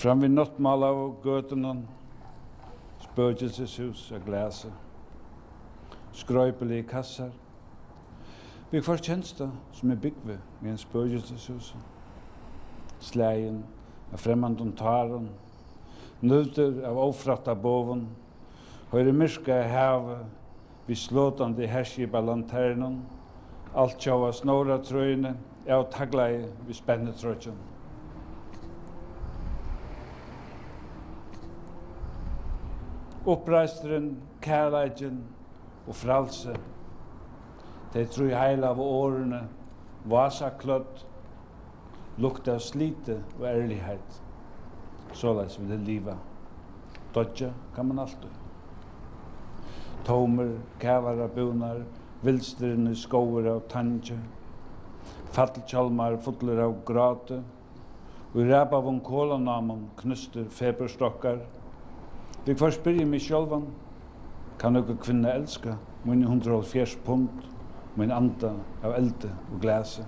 Fram vid nottmal av gøtunan, spøkilshus av glase, skrøypelige kassar. Vi får tjenesta som byggve med en spøkilshus. Slægen av fremmandun taren, nøvder av ofratta boven, høyre myrka havet, vi slåtande herskipa lanternen, alt tjåa snåra trøyne, av taglai vi spennetrøtjen. Oppreisteren, kærleidjen og fralse, de tro i heil av årene, vasaklødd, lukt av slite og ærlighet. Såleis vil det liva. Dodja kan man alltid. Tomer, kævara bunar, vilstrene skover av tanje, fattelkjalmar fotler av grate, og i ræp av kolanamon knuster feberstokkar. Vi får spyrja mig sjálvan, kan nokre kvinna elska min 170 pund, min anda av elde og glase.